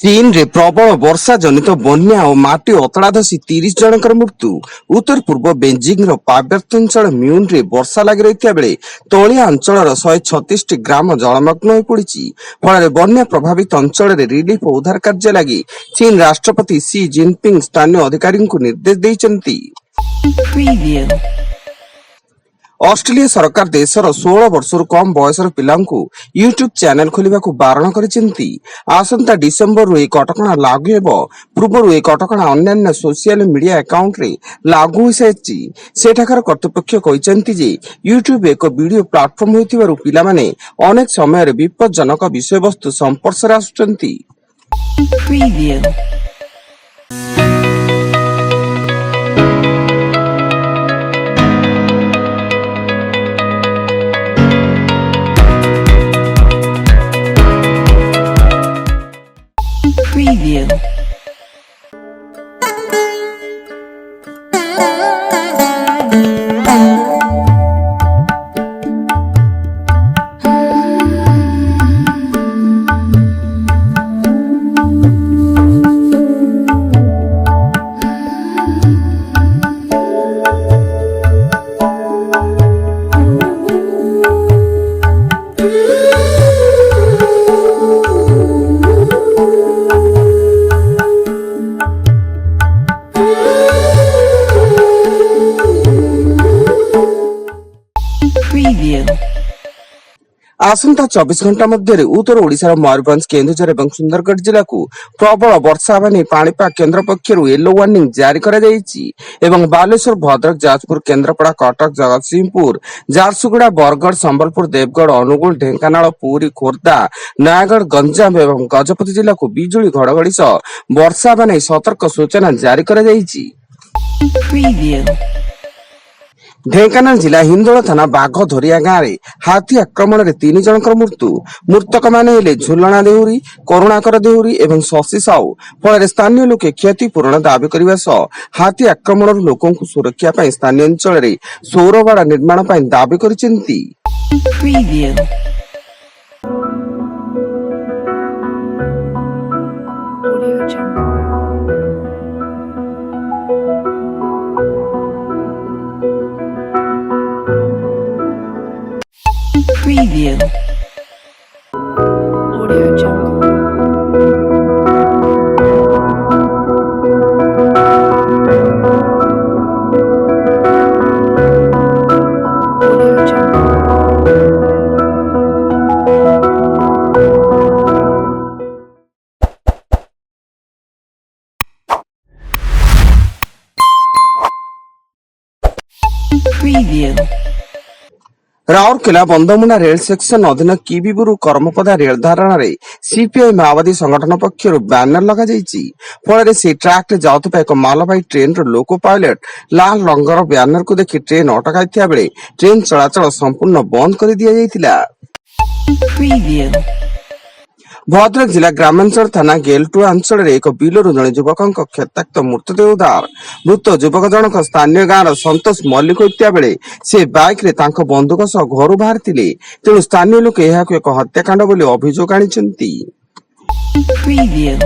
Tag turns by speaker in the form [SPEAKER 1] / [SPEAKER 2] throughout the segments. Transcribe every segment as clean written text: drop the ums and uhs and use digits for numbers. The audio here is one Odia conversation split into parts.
[SPEAKER 1] ଚୀନରେ ପ୍ରବଳ ବର୍ଷା ଜନିତ ବନ୍ୟା ଓ ମାଟି ଅତଡ଼ା ଧସି 30 ଜଣଙ୍କର ମୃତ୍ୟୁ। ଉତ୍ତର ପୂର୍ବ ବେଜିଂର ପାର୍ବତ୍ୟାଞ୍ଚଳ ମ୍ୟୁନରେ ବର୍ଷା ଲାଗି ରହିଥିବା ବେଳେ ତଳିଆ ଅଞ୍ଚଳର 136ଟି ଗ୍ରାମ ଜଳମଗ୍ନ ହୋଇପଡ଼ିଛି। ଫଳରେ ବନ୍ୟା ପ୍ରଭାବିତ ଅଞ୍ଚଳରେ ରିଲିଫ ଓ ଉଦ୍ଧାର କାର୍ଯ୍ୟ ଲାଗି ଚୀନ ରାଷ୍ଟ୍ରପତି ସି ଜିନପିଙ୍ଗ ସ୍ଥାନୀୟ ଅଧିକାରୀଙ୍କୁ ନିର୍ଦ୍ଦେଶ ଦେଇଛନ୍ତି। ଅଷ୍ଟ୍ରେଲିଆ ସରକାର ଦେଶର 16 ବର୍ଷରୁ କମ୍ ବୟସର ପିଲାଙ୍କୁ ୟୁଟ୍ୟୁବ ଚ୍ୟାନେଲ ଖୋଲିବାକୁ ବାରଣ କରିଛନ୍ତି। ଆସନ୍ତା ଡିସେମ୍ବରରୁ ଏହି କଟକଣା ଲାଗୁ ହେବ। ପୂର୍ବରୁ ଏହି କଟକଣା ଅନ୍ୟାନ୍ୟ ସୋସିଆଲ ମିଡିଆ ଆକାଉଣ୍ଟରେ ଲାଗୁ ହୋଇସାରିଛି। ସେଠାକାର କର୍ତ୍ତୃପକ୍ଷ କହିଛନ୍ତି ଯେ ୟୁଟ୍ୟୁବ ଏକ ଭିଡିଓ ପ୍ଲାଟଫର୍ମ ହୋଇଥିବାରୁ ପିଲାମାନେ ଅନେକ ସମୟରେ ବିପଜ୍ଜନକ ବିଷୟବସ୍ତୁ ସଂସ୍ପର୍ଶରେ ଆସୁଛନ୍ତି।
[SPEAKER 2] Preview. Preview.
[SPEAKER 1] ଆସନ୍ତା 24 ଘଣ୍ଟା ମଧ୍ୟରେ ଉତ୍ତର ଓଡ଼ିଶାର ମୟୂରଭଞ୍ଜ, କେନ୍ଦୁଝର ଏବଂ ସୁନ୍ଦରଗଡ଼ ଜିଲ୍ଲାକୁ ପ୍ରବଳ ବର୍ଷା ହେବା ନେଇ ପାଣିପାଗ କେନ୍ଦ୍ର ପକ୍ଷରୁ ୟେଲୋ ୱାର୍ଣ୍ଣିଂ ଜାରି କରାଯାଇଛି ଏବଂ ବାଲେଶ୍ୱର, ଭଦ୍ରକ, ଯାଜପୁର, କେନ୍ଦ୍ରାପଡ଼ା, କଟକ, ଜଗତସିଂହପୁର, ଝାରସୁଗୁଡ଼ା, ବରଗଡ଼, ସମ୍ବଲପୁର, ଦେବଗଡ଼, ଅନୁଗୁଳ, ଢେଙ୍କାନାଳ, ପୁରୀ, ଖୋର୍ଦ୍ଧା, ନୟାଗଡ଼, ଗଞ୍ଜାମ ଏବଂ ଗଜପତି ଜିଲ୍ଲାକୁ ବିଜୁଳି ଘଡ଼ଘଡ଼ି ସହ ବର୍ଷା ହେବା ନେଇ ସତର୍କ ସୂଚନା ଜାରି କରାଯାଇଛି।
[SPEAKER 2] Preview.
[SPEAKER 1] ଢେଙ୍କାନାଳ ଜିଲ୍ଲା ହିନ୍ଦୋଳ ଥାନା ବାଘଧରିଆ ଗାଁରେ ହାତୀ ଆକ୍ରମଣରେ 3 ଜଣଙ୍କର ମୃତ୍ୟୁ। ମୃତକମାନେ ହେଲେ ଝୁଲଣା ଦେହୁରୀ, କରୁଣାକର ଦେହୁରୀ ଏବଂ ଶଶି ସାହୁ। ଫଳରେ ସ୍ଥାନୀୟ ଲୋକେ କ୍ଷତିପୂରଣ ଦାବି କରିବା ସହ ହାତୀ ଆକ୍ରମଣରୁ ଲୋକଙ୍କୁ ସୁରକ୍ଷା ପାଇଁ ସ୍ଥାନୀୟ ଅଞ୍ଚଳରେ ସୌରବାଡ଼ ନିର୍ମାଣ ପାଇଁ ଦାବି କରିଛନ୍ତି।
[SPEAKER 2] Preview. Audio Jungle. Preview. Audio Jungle. Audio Jungle. Preview.
[SPEAKER 1] Rourkela Bandhamunda ରେଳ ସେକ୍ସନ ଅଧୀନ କିବିବୁରୁ କର୍ମପଦା ରେଳ ଧାରଣାରେ ସିପିଆଇ ମାଓବାଦୀ ସଂଗଠନ ପକ୍ଷରୁ ବ୍ୟାନର ଲଗାଯାଇଛି। ଫଳରେ ସେହି ଟ୍ରାକରେ ଯାଉଥିବା ଏକ ମାଲବାହୀ ଟ୍ରେନର ଲୋକୋ ପାଇଲଟ ଲାଲ ରଙ୍ଗର ବ୍ୟାନରକୁ ଦେଖି ଟ୍ରେନ ଅଟକାଇଥିବା ବେଳେ ଟ୍ରେନ ଚଳାଚଳ ସମ୍ପୂର୍ଣ୍ଣ ବନ୍ଦ କରିଦିଆଯାଇଥିଲା।
[SPEAKER 2] Preview.
[SPEAKER 1] ଭଦ୍ରକ ଜିଲ୍ଲା ଗ୍ରାମାଞ୍ଚଳ ଥାନା ଗେଲଟୁଆ ଅଞ୍ଚଳରେ ଏକ ବିଲରୁ ଜଣେ ଯୁବକଙ୍କ କ୍ଷତାକ୍ତ ମୃତଦେହ ଉଦ୍ଧାର। ମୃତ ଯୁବକ ଜଣକ ସ୍ଥାନୀୟ ଗାଁର ସନ୍ତୋଷ ମଲ୍ଲିକ ହୋଇଥିବା ବେଳେ ସେ ବାଇକରେ ତାଙ୍କ ବନ୍ଧୁକ ସହ ଘରୁ ବାହାରିଥିଲେ। ତେଣୁ ସ୍ଥାନୀୟ ଲୋକେ ଏହାକୁ ଏକ ହତ୍ୟାକାଣ୍ଡ ବୋଲି ଅଭିଯୋଗ ଆଣିଛନ୍ତି।
[SPEAKER 2] Preview.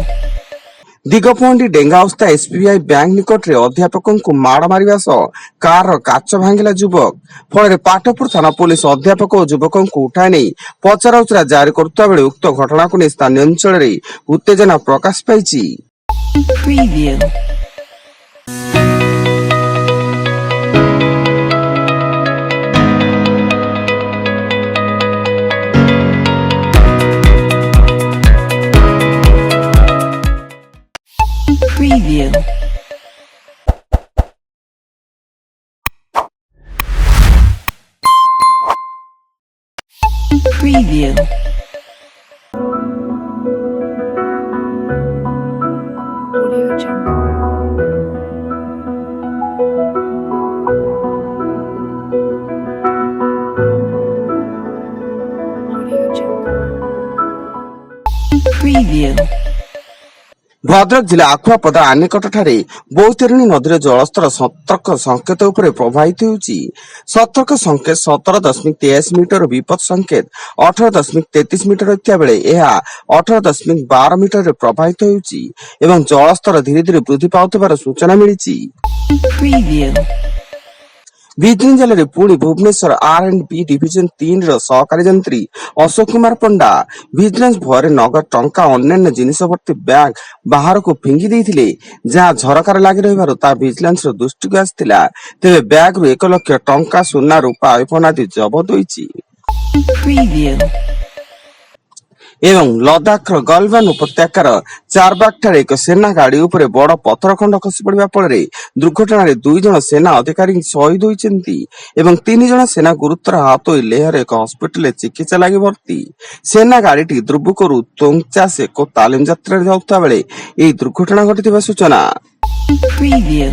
[SPEAKER 1] ଦିଗପହଣ୍ଡି ଡେଙ୍ଗାଅସ୍ଥା ଏସବିଆଇ ବ୍ୟାଙ୍କ ନିକଟରେ ଅଧ୍ୟାପକଙ୍କୁ ମାଡ଼ ମାରିବା ସହ କାରର କାଚ ଭାଙ୍ଗିଲା ଯୁବକ। ଫଳରେ ପାଟପୁର ଥାନା ପୋଲିସ ଅଧ୍ୟାପକ ଓ ଯୁବକଙ୍କୁ ଉଠାଇ ନେଇ ପଚରାଉଚରା ଜାରି କରୁଥିବା ବେଳେ ଉକ୍ତ ଘଟଣାକୁ ନେଇ ସ୍ଥାନୀୟ ଅଞ୍ଚଳରେ ଉତ୍ତେଜନା ପ୍ରକାଶ ପାଇଛି।
[SPEAKER 2] Preview. Preview. Preview. Audio Jungle. Audio Jungle. Preview.
[SPEAKER 1] Bhadrak ଜିଲ୍ଲା ଆଖୁଆପଦା ଆନିକଟଠାରେ ବୈତରଣୀ ନଦୀର ଜଳସ୍ତର ସତର୍କ ସଂକେତ ଉପରେ ପ୍ରବାହିତ ହେଉଛି। ସତର୍କ ସଂକେତ 17.83 ମିଟର, ବିପଦ ସଂକେତ 18.33 ମିଟର ଥିବା ବେଳେ ଏହା 18.12 ମିଟରରେ ପ୍ରବାହିତ ହେଉଛି ଏବଂ ଜଳସ୍ତର ଧୀରେ ଧୀରେ ବୃଦ୍ଧି ପାଉଥିବାର ସୂଚନା ମିଳିଛି।
[SPEAKER 2] Preview.
[SPEAKER 1] ଭିଜିଲାନ୍ସ ଜିଲ୍ଲାରେ ପୁଣି ଭୁବନେଶ୍ୱର R&B ଡିଭିଜନ 3ର ସହକାରୀ ଯନ୍ତ୍ରୀ ଅଶୋକ କୁମାର ପଣ୍ଡା ଭିଜିଲାନ୍ସ ଭୟରେ ନଗଦ ଟଙ୍କା ଅନ୍ୟାନ୍ୟ ଜିନିଷ ଭର୍ତ୍ତି ବ୍ୟାଗ୍ ବାହାରକୁ ଫିଙ୍ଗି ଦେଇଥିଲେ, ଯାହା ଝରକାରେ ଲାଗି ରହିବାରୁ ତାହା ଭିଜିଲାନ୍ସର ଦୃଷ୍ଟିକୁ ଆସିଥିଲା। ତେବେ ବ୍ୟାଗ୍ରୁ 1 ଲକ୍ଷ ଟଙ୍କା, ସୁନା, ରୂପା, ଆଇଫୋନ ଆଦି ଜବତ ହୋଇଛି।
[SPEAKER 2] Preview.
[SPEAKER 1] ଏବଂ ଲଦାଖର ଗଲୱାନ ଉପତ୍ୟକାର ଚାରବାଗଠାରେ ଏକ ସେନା ଗାଡି ଉପରେ ବଡ ପଥର ଖଣ୍ଡ ଖସି ପଡିବା ଫଳରେ ଦୁର୍ଘଟଣାରେ 2 ଜଣ ସେନା ଅଧିକାରୀ ଶହୀଦ ହୋଇଛନ୍ତି ଏବଂ 3 ଜଣ ସେନା ଗୁରୁତର ଆହତ ହୋଇ ଲେହର ଏକ ହସ୍ପିଟାଲରେ ଚିକିତ୍ସା ଲାଗି ଭର୍ତ୍ତି। ସେନା ଗାଡିଟି ଦ୍ରୁବୁକରୁ ତୋଙ୍ଗଚାସ ଏକ ତାଲିମ ଯାତ୍ରାରେ ଯାଉଥିବା ବେଳେ ଏହି ଦୁର୍ଘଟଣା ଘଟିଥିବା ସୂଚନା।
[SPEAKER 2] Preview.